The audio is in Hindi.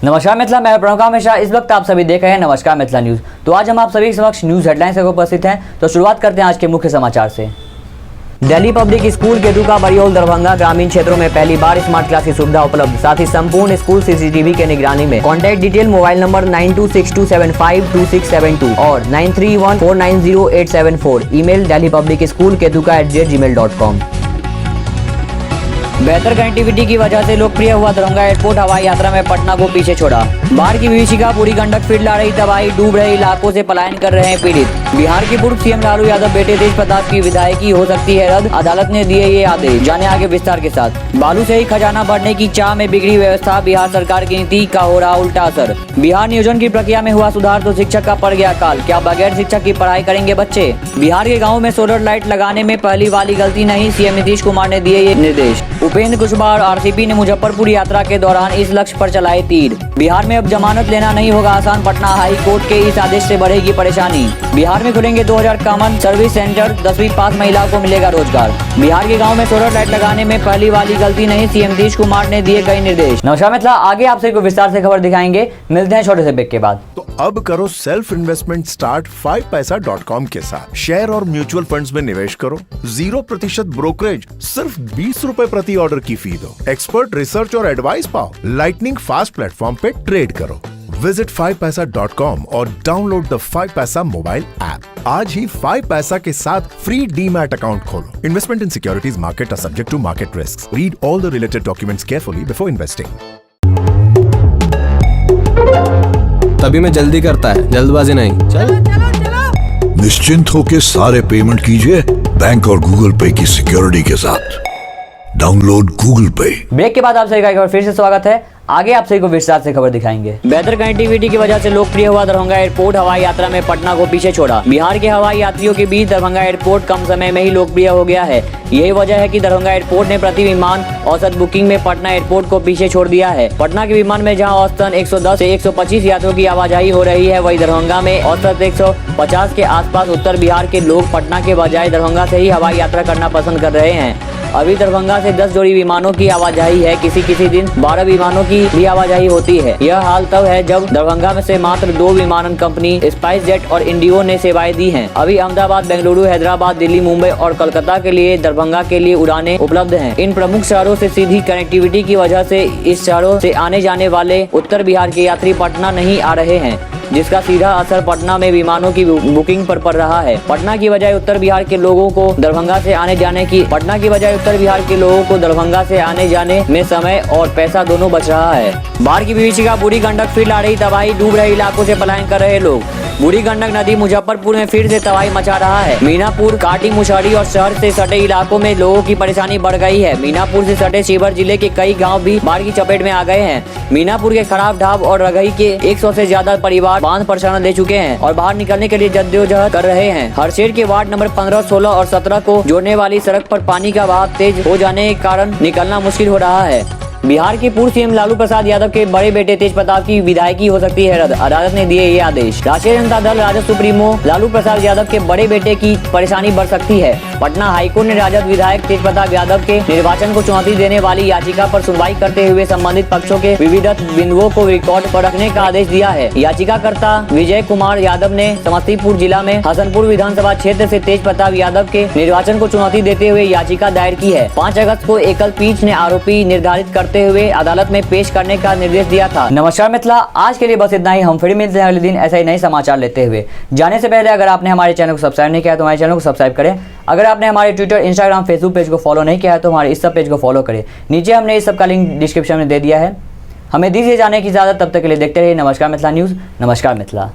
नमस्कार मिथिला, मैं प्रणव मिश्रा। इस वक्त आप सभी देख रहे हैं नमस्कार मिथिला न्यूज। तो आज हम आप सभी के समक्ष न्यूज हेडलाइंस से उपस्थित हैं। तो शुरुआत करते हैं आज के मुख्य समाचार से। दिल्ली पब्लिक स्कूल केदुका बरियोल दरभंगा ग्रामीण क्षेत्रों में पहली बार स्मार्ट क्लास की सुविधा उपलब्ध। साथ ही संपूर्ण स्कूल सीसीटीवी के निगरानी में। कॉन्टैक्ट डिटेल मोबाइल नंबर 9262752672 और 9314908874। Email delhipublicschoolkeduka@gmail.com। बेहतर कनेक्टिविटी की वजह से लोकप्रिय हुआ दरभंगा एयरपोर्ट हवाई यात्रा में पटना को पीछे छोड़ा। बाढ़ की विभीषिका, पूरी गंडक फिर ला रही तबाही, डूब रहे इलाकों से पलायन कर रहे हैं पीड़ित। बिहार के पूर्व सीएम लालू यादव बेटे तेज प्रताप की विधायकी हो सकती है रद्द, अदालत ने दिए ये आदेश। जाने आगे विस्तार के साथ। बालू से ही खजाना बढ़ने की चाह में बिगड़ी व्यवस्था, बिहार सरकार की नीति का हो रहा उल्टा असर। बिहार नियोजन की प्रक्रिया में हुआ सुधार तो शिक्षक का पड़ गया काल, क्या बगैर शिक्षक की पढ़ाई करेंगे बच्चे। बिहार के गाँव में सोलर लाइट लगाने में पहली वाली गलती नहीं, सीएम नीतीश कुमार ने दिए ये निर्देश। उपेंद्र कुशवाहा और आरसीपी ने मुजफ्फरपुर यात्रा के दौरान इस लक्ष्य पर चलाए तीर। बिहार में अब जमानत लेना नहीं होगा आसान, पटना हाई कोर्ट के इस आदेश से बढ़ेगी परेशानी। बिहार में खुलेंगे 2000 कॉमन सर्विस सेंटर, 10वीं पास महिलाओं को मिलेगा रोजगार। बिहार के गांव में सोलर लाइट लगाने में पहली वाली गलती नहीं, सीएम नीतीश कुमार ने दिए कई निर्देश। नमस्कार मिथिला, आगे आपसे को विस्तार से खबर दिखाएंगे। मिलते हैं छोटे से ब्रेक के बाद। तो अब करो सेल्फ इन्वेस्टमेंट स्टार्ट 5paisa.com के साथ। शेयर और म्यूचुअल फंड्स में निवेश करो, 0% ब्रोकरेज, सिर्फ 20 रुपए प्रति ऑर्डर की फी दो। एक्सपर्ट रिसर्च और एडवाइस पाओ, लाइटनिंग फास्ट प्लेटफॉर्म पे ट्रेड करो। विजिट 5paisa.com और download the 5paisa mobile app. आज ही 5paisa के साथ फ्री डीमैट अकाउंट खोलो। Investment in securities market are subject to market risk. Read all the related documents carefully before investing. तभी मैं जल्दी करता है, जल्दबाजी नहीं। चलो। निश्चिंत होकर सारे पेमेंट कीजिए बैंक और गूगल पे की सिक्योरिटी के साथ। डाउनलोड गूगल पे। ब्रेक के बाद आप सभी का एक बार फिर से स्वागत है। आगे आप सभी को विस्तार से खबर दिखाएंगे। बेहतर कनेक्टिविटी की वजह से लोकप्रिय हुआ दरभंगा एयरपोर्ट हवाई यात्रा में पटना को पीछे छोड़ा। बिहार के हवाई यात्रियों के बीच दरभंगा एयरपोर्ट कम समय में ही लोकप्रिय हो गया है। यही वजह है कि दरभंगा एयरपोर्ट ने प्रति विमान औसत बुकिंग में पटना एयरपोर्ट को पीछे छोड़ दिया है। पटना के विमान में जहां औसतन 110 से 125 यात्रियों की आवाजाही हो रही है, वही दरभंगा में औसत 150 के आसपास उत्तर बिहार के लोग पटना के बजाय दरभंगा से ही हवाई यात्रा करना पसंद कर रहे हैं। अभी दरभंगा से 10 जोड़ी विमानों की आवाजाही है, किसी दिन 12 विमानों की भी आवाजाही होती है। यह हाल तब है जब दरभंगा में से मात्र 2 विमानन कंपनी स्पाइस जेट और इंडिगो ने सेवाएं दी हैं। अभी अहमदाबाद, बेंगलुरु, हैदराबाद, दिल्ली, मुंबई और कोलकाता के लिए दरभंगा के लिए उड़ानें उपलब्ध हैं। इन प्रमुख शहरों से सीधी कनेक्टिविटी की वजह से इस शहरों से आने जाने वाले उत्तर बिहार के यात्री पटना नहीं आ रहे हैं, जिसका सीधा असर पटना में विमानों की बुकिंग पर पड़ रहा है। पटना की बजाय उत्तर बिहार के लोगों को दरभंगा से आने जाने में समय और पैसा दोनों बच रहा है। बाढ़ की विभीषिका, बूढ़ी गंडक फिर ला रही तबाही, डूब रहे इलाकों से पलायन कर रहे लोग। बूढ़ी गंडक नदी मुजफ्फरपुर में फिर से तबाही मचा रहा है। मीनापुर, काटी, मुशहरी और शहर से सटे इलाकों में लोगों की परेशानी बढ़ गई है। मीनापुर से सटे शिवहर जिले के कई गाँव भी बाढ़ की चपेट में आ गए हैं। मीनापुर के खराब ढाब और रघई के 100 से ज्यादा परिवार बांध पर शरण ले चुके हैं और बाहर निकलने के लिए जद्दोजहद कर रहे हैं। हरशेर के वार्ड नंबर 15, 16 और 17 को जोड़ने वाली सड़क पर पानी का बहाव तेज हो जाने के कारण निकलना मुश्किल हो रहा है। बिहार के पूर्व सीएम लालू प्रसाद यादव के बड़े बेटे तेज प्रताप की विधायकी हो सकती है रद्द, अदालत ने दिए ये आदेश। राष्ट्रीय जनता दल राजद सुप्रीमो लालू प्रसाद यादव के बड़े बेटे की परेशानी बढ़ सकती है। पटना हाईकोर्ट ने राजद विधायक तेज प्रताप यादव के निर्वाचन को चुनौती देने वाली याचिका पर सुनवाई करते हुए संबंधित पक्षों के विविधत बिंदुओं को रिकॉर्ड पर रखने का आदेश दिया है। याचिकाकर्ता विजय कुमार यादव ने समस्तीपुर जिला में हसनपुर विधानसभा क्षेत्र से तेज प्रताप यादव के निर्वाचन को चुनौती देते हुए याचिका दायर की है। 5 अगस्त को एकल पीठ ने आरोपी निर्धारित करते हुए अदालत में पेश करने का निर्देश दिया था। नमस्कार मिथिला, आज के लिए बस इतना ही। हम फिर मिलते हैं अगले दिन ऐसे ही नए समाचार लेते हुए। जाने से पहले अगर आपने हमारे चैनल को सब्सक्राइब नहीं किया तो हमारे चैनल को सब्सक्राइब करें। अगर आपने हमारे ट्विटर, इंस्टाग्राम, फेसबुक पेज को फॉलो नहीं किया है तो हमारे इस सब पेज को फॉलो करें। नीचे हमने इस सब का लिंक डिस्क्रिप्शन में दे दिया है। हमें दीजिए जाने की इजाजत, तब तक के लिए देखते रहिए नमस्कार मिथिला न्यूज। नमस्कार मिथिला।